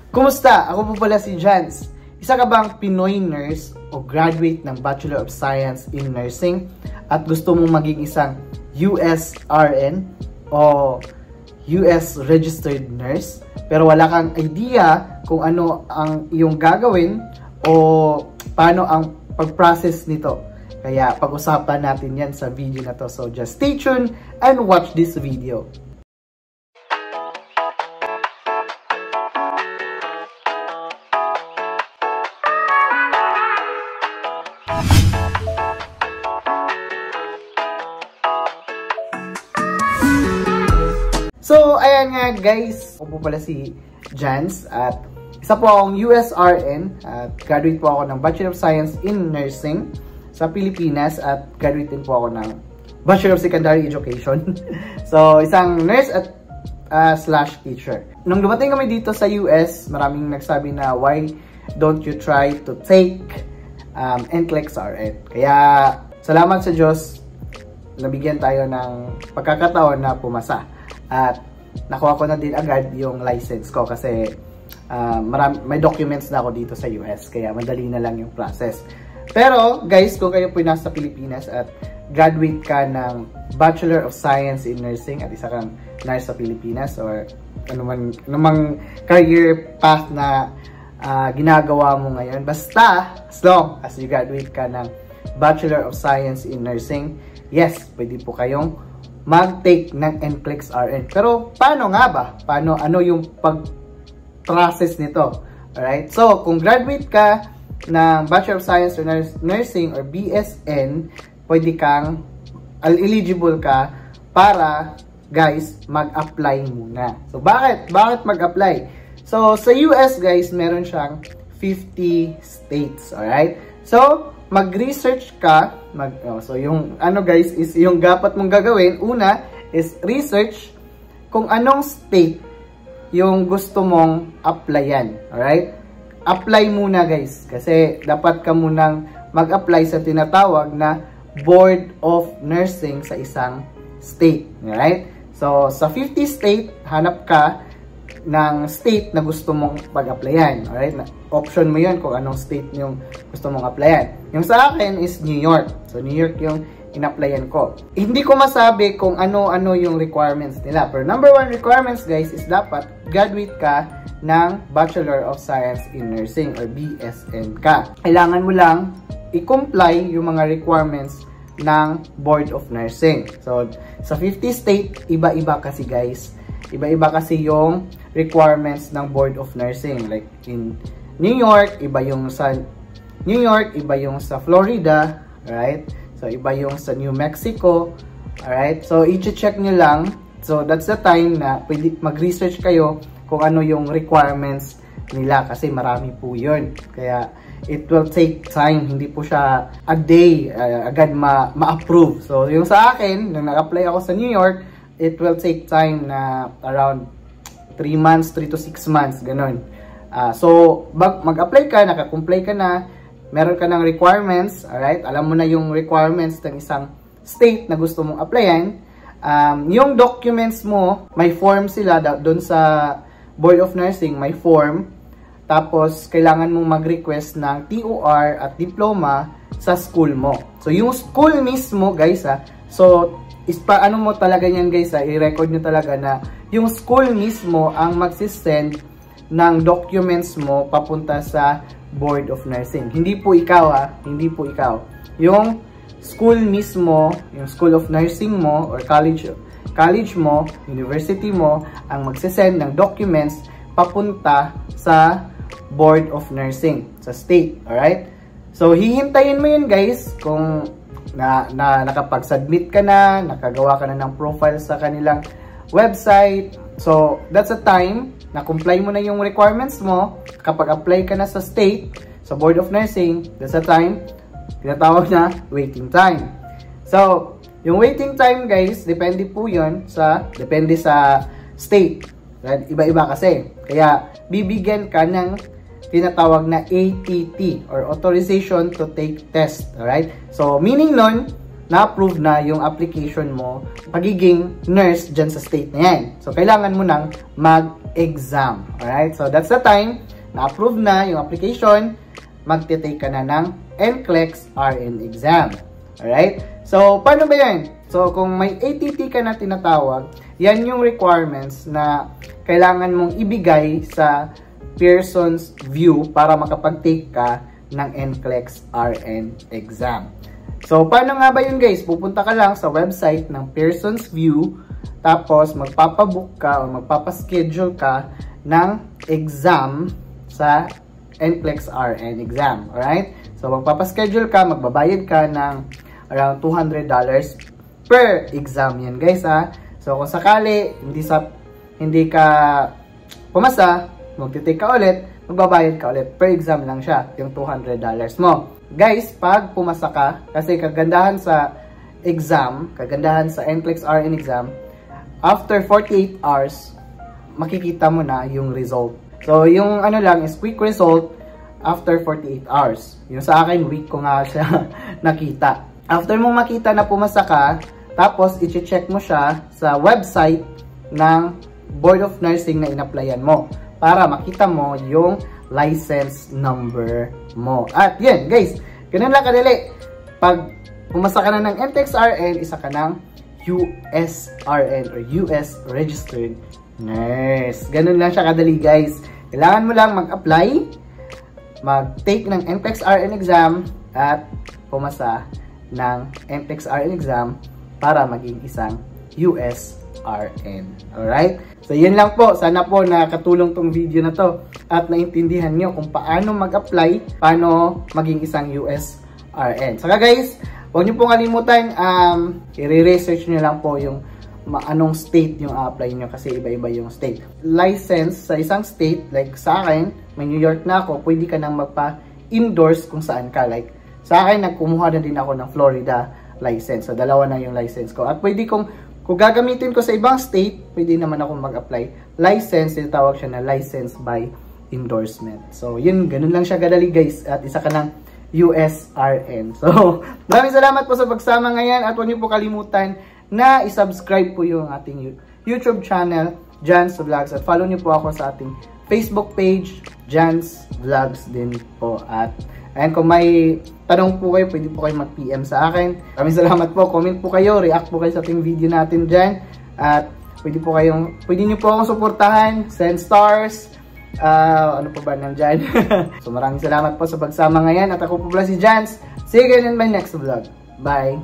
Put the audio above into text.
Kumusta? Ako po pala si Jans. Isa ka bang Pinoy nurse o graduate ng Bachelor of Science in Nursing at gusto mong maging isang USRN o US Registered Nurse pero wala kang idea kung ano ang iyong gagawin o paano ang pag-process nito? Kaya pag-usapan natin yan sa video na to. So just stay tuned and watch this video. So, ayan nga guys, ako po pala si Jans at isa po akong USRN at graduate po ako ng Bachelor of Science in Nursing sa Pilipinas at graduate din po ako ng Bachelor of Secondary Education. So, isang nurse at slash teacher. Nung dumating kami dito sa US, maraming nagsabi na why don't you try to take NCLEX RN. Kaya, salamat sa Diyos, nabigyan tayo ng pagkakataon na pumasa. At nakuha ko na din agad yung license ko kasi may documents na ako dito sa US. Kaya madali na lang yung process. Pero guys, kung kayo po nasa Pilipinas at graduate ka ng Bachelor of Science in Nursing at isa kang nurse sa Pilipinas or anumang career path na ginagawa mo ngayon, basta as long as you graduate ka ng Bachelor of Science in Nursing, yes, pwede po kayong mag-take ng NCLEX RN. Pero paano nga ba? Ano yung pag-process nito? Alright? So, kung graduate ka ng Bachelor of Science in Nursing or BSN, pwede kang eligible ka para guys mag-apply muna. So, bakit? Bakit mag-apply? So, sa US guys, meron siyang 50 states. Alright? So, mag-research ka, so yung ano guys is yung dapat mong gagawin, una is research kung anong state yung gusto mong applyan. Alright? Apply muna guys kasi dapat ka munang mag-apply sa tinatawag na Board of Nursing sa isang state. Alright? So sa 50 state, hanap ka ng state na gusto mong pag-applyan. Alright? Option mo yun kung anong state yung gusto mong applyan. Yung sa akin is New York. So, New York yung in-applyan ko. Hindi ko masabi kung ano-ano yung requirements nila. Pero number one requirements guys is dapat graduate ka ng Bachelor of Science in Nursing or BSN ka. Kailangan mo lang i-comply yung mga requirements ng Board of Nursing. So, sa 50 state, iba-iba kasi guys. Iba-iba kasi yung requirements ng Board of Nursing. Like in New York, iba yung sa New York, iba yung sa Florida, right? So, iba yung sa New Mexico, alright? So, i-check nyo lang. So, that's the time na pwede mag-research kayo kung ano yung requirements nila kasi marami po yun. Kaya, it will take time. Hindi po siya a day agad ma-approve. So, yung sa akin, nung nag-apply ako sa New York, it will take time na around 3 months, 3 to 6 months, ganun. So, mag-apply ka, naka-comply ka na, meron ka ng requirements, alright? Alam mo na yung requirements ng isang state na gusto mong applyan. Yung documents mo, may form sila doon sa Board of Nursing, may form. Tapos, kailangan mong mag-request ng TOR at diploma sa school mo. So, yung school mismo, guys, so, ano mo talaga yan guys, i-record nyo talaga na yung school mismo ang magsisend ng documents mo papunta sa Board of Nursing. Hindi po ikaw hindi po ikaw. Yung school mismo, yung School of Nursing mo or college mo, university mo, ang magsisend ng documents papunta sa Board of Nursing, sa state. Alright? So, hihintayin mo yun guys kung nakapag-submit ka na, nakagawa ka na ng profile sa kanilang website. So, that's a time na comply mo na yung requirements mo. Kapag apply ka na sa state, sa Board of Nursing, that's a time, tinatawag na waiting time. So, yung waiting time guys, depende po yun depende sa state. Right? Iba-iba kasi. Kaya, bibigyan ka ng tinatawag na ATT or Authorization to Take Test. Alright? So, meaning nun, na-approve na yung application mo pagiging nurse dyan sa state na yan. So, kailangan mo nang mag-exam. Alright? So, that's the time. Na-approve na yung application. Magte-take ka na ng NCLEX RN exam. Alright? So, paano ba yan? So, kung may ATT ka na tinatawag, yan yung requirements na kailangan mong ibigay sa Pearson's VUE para makapag-take ka ng NCLEX RN exam. So, paano nga ba yun guys? Pupunta ka lang sa website ng Pearson's VUE, tapos magpapabook ka o magpapaschedule ka ng exam sa NCLEX RN exam. Alright? So, magpapaschedule ka, magbabayad ka ng around $200 per exam yan guys ha. So, kung sakali, hindi ka pumasa, magtitake ka ulit, magbabayad ka ulit. Per exam lang siya, yung $200 mo. Guys, pag pumasa ka, kasi kagandahan sa exam, kagandahan sa NCLEX RN exam, after 48 hours, makikita mo na yung result. So, yung ano lang is quick result after 48 hours. Yung sa akin, week ko nga siya nakita. After mo makita na pumasa ka, tapos i-check mo siya sa website ng Board of Nursing na in-applyan mo para makita mo yung license number mo. At yan, guys, ganun lang kadali. Pag pumasa ka na ng NCLEX RN, isa ka ng USRN or US Registered Nurse. Ganun lang siya kadali, guys. Kailangan mo lang mag-apply, mag-take ng NCLEX RN exam, at pumasa ng NCLEX RN exam para maging isang USRN. Alright? So, yun lang po. Sana po nakatulong tong video na to at naintindihan nyo kung paano mag-apply, paano maging isang USRN. Saka guys, huwag nyo pong kalimutan, i-research nyo lang po yung anong state yung apply nyo kasi iba-iba yung state. License sa isang state, like sa akin, may New York na ako, pwede ka nang magpa-endorse kung saan ka. Like, sa akin, nagkumuha na din ako ng Florida license. So, dalawa na yung license ko. At pwede kung gagamitin ko sa ibang state, pwede naman ako mag-apply. License, tawag siya na license by endorsement. So, yun, ganun lang siya kadali guys. At isa ka ng USRN. So, maraming salamat po sa pagsama ngayon. At huwag niyo po kalimutan na isubscribe po yung ating YouTube channel, Jan's Vlogs. At follow niyo po ako sa ating Facebook page, Jan's Vlogs din po. At ayan, kung may tanong po kayo, pwede po kayo mag-PM sa akin. Maraming salamat po. Comment po kayo, react po kayo sa ating video natin dyan. At pwede niyo po akong suportahan, send stars, ano po ba nandyan. So maraming salamat po sa pagsama ngayon. At ako po pala si Jans. See you again in my next vlog. Bye!